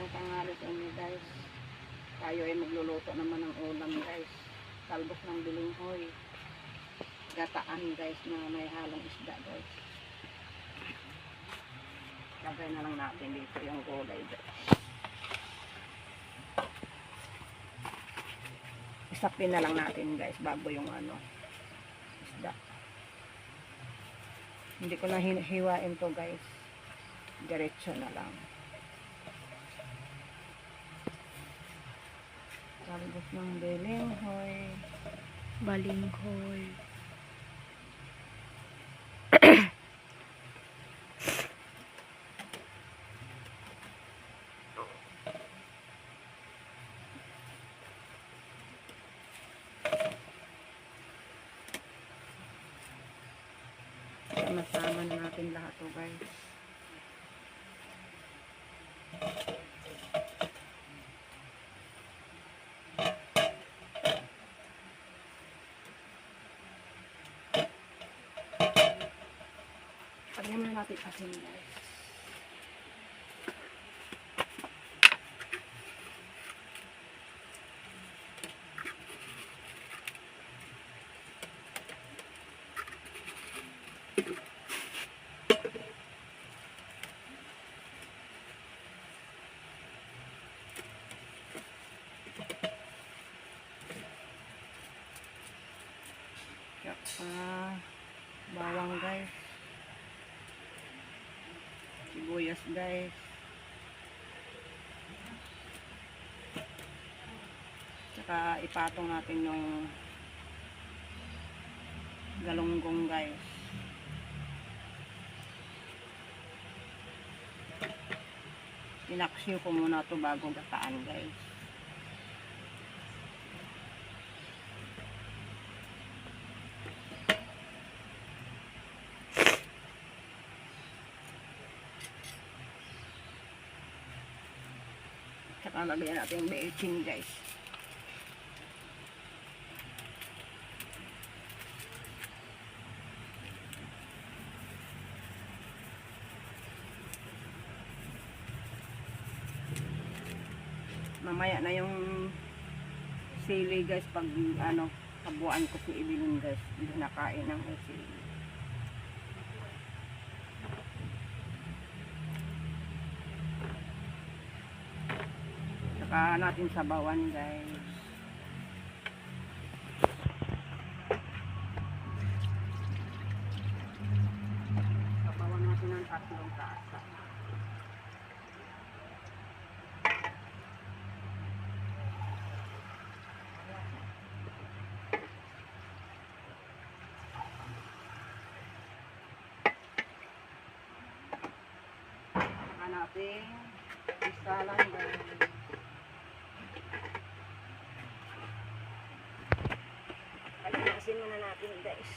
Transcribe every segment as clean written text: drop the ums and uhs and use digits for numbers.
Magandang tanghali sa inyo guys. Tayo ay magluluto naman ng ulam guys. Talbos ng bilinghoy. Gataan guys na may halong isda guys. Lagay na lang natin dito yung gulay guys. Isapin na lang natin guys bago yung isda. Hindi ko na hiwain to guys. Diretso na lang. Talbos ng bilinghoy. Balinghoy. Sama-sama na natin lahat to guys. Lagyan na natin asin guys. Bawang guys. Sibuyas guys. Tsaka ipatong natin yung galunggong guys. Pinaksiw ko muna ito bago gataan guys. Tsaka lagyan natin yung bechin guys. Mamaya na yung sili guys pag kabuuan ko si Evelyn guys. Hindi nakain ng sili. Saka natin sabawan guys. Sabawan natin ng 3 tasa. Saka natin isa lang guys. Kalinasin muna natin guys.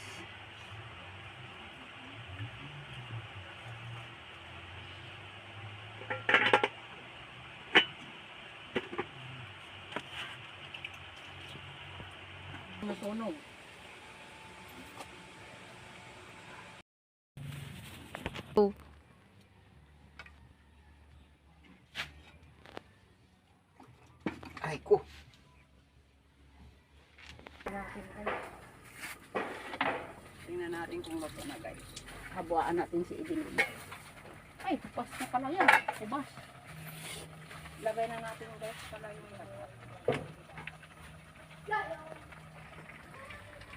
Nasunog. Oh. Ay ko. Tingnan natin kung luto na guys. Habuaan natin si Evelyn. Ay, kubas na pala yan. Kubas. Lagay na natin guys pala yung lahat.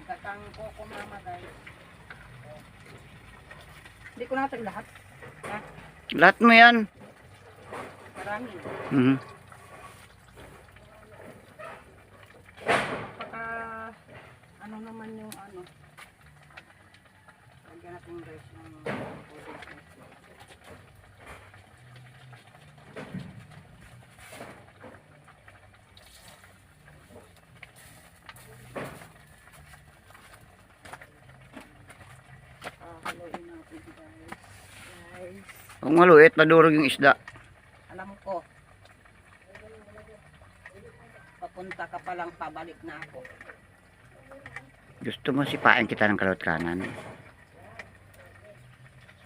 Gatang koko mama guys. Hindi ko natin lahat. Ha? Lahat mo yan. Marami. Pagka ano naman yung lagyan natin guys ng haluin natin guys. Kung maluit, madurog yung isda. Alam ko. Papunta ka palang pabalik na ako. Gusto mo sipain kita ng kalawat kanan.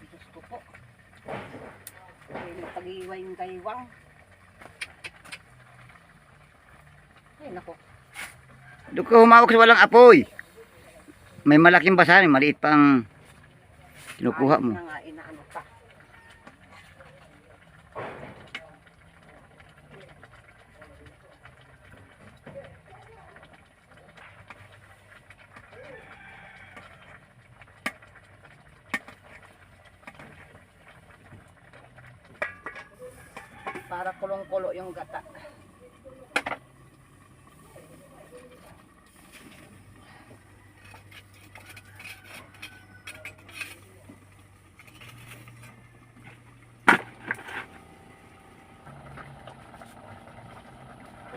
Gusto ko po. Ay, pag-iway yung gaywang. Ay, nako. Doon ka humawak sa walang apoy. May malaking basahan, maliit pang kinukuha mo. Ayos na nga, inaano pa. Para kulong-kulo yung gata.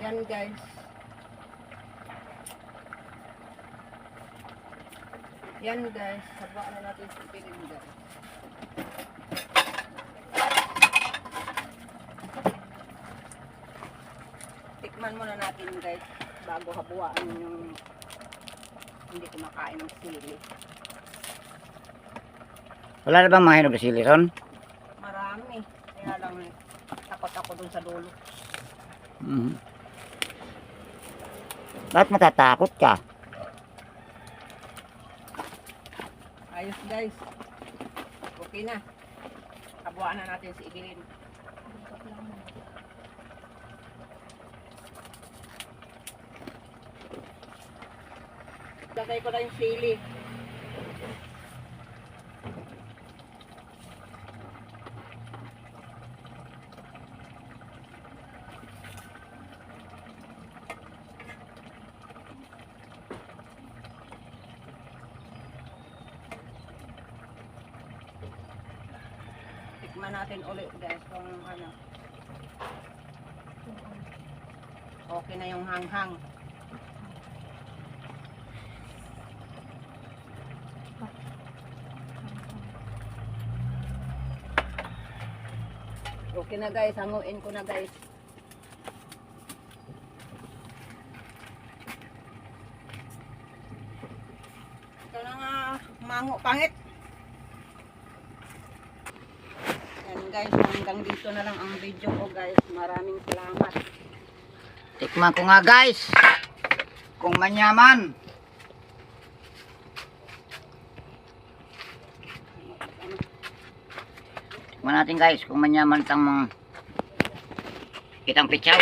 Yan guys. Yan guys. Habaan na natin sa piling guys. Tikman muna natin guys bago habuaan yung hindi kumakain ng sili. Wala na bang mga hinog na sili ron? Marami. Kaya lang takot ako dun sa dulo. Bakit matatakot ka? Ayos guys. Okay na. Habuaan na natin si Evelyn. Lagay ko na yung sili. Tikman natin ulit guys kung ano. Okay na yung hanghang. Okay na guys, hanguin ko na guys. Ito na nga, mango pangit. Yan guys, hanggang dito na lang ang video ko guys. Maraming salamat. Tikman ko nga guys. Kung manyaman. Tikman natin guys kung manyaman itang mga kitang pitsaw.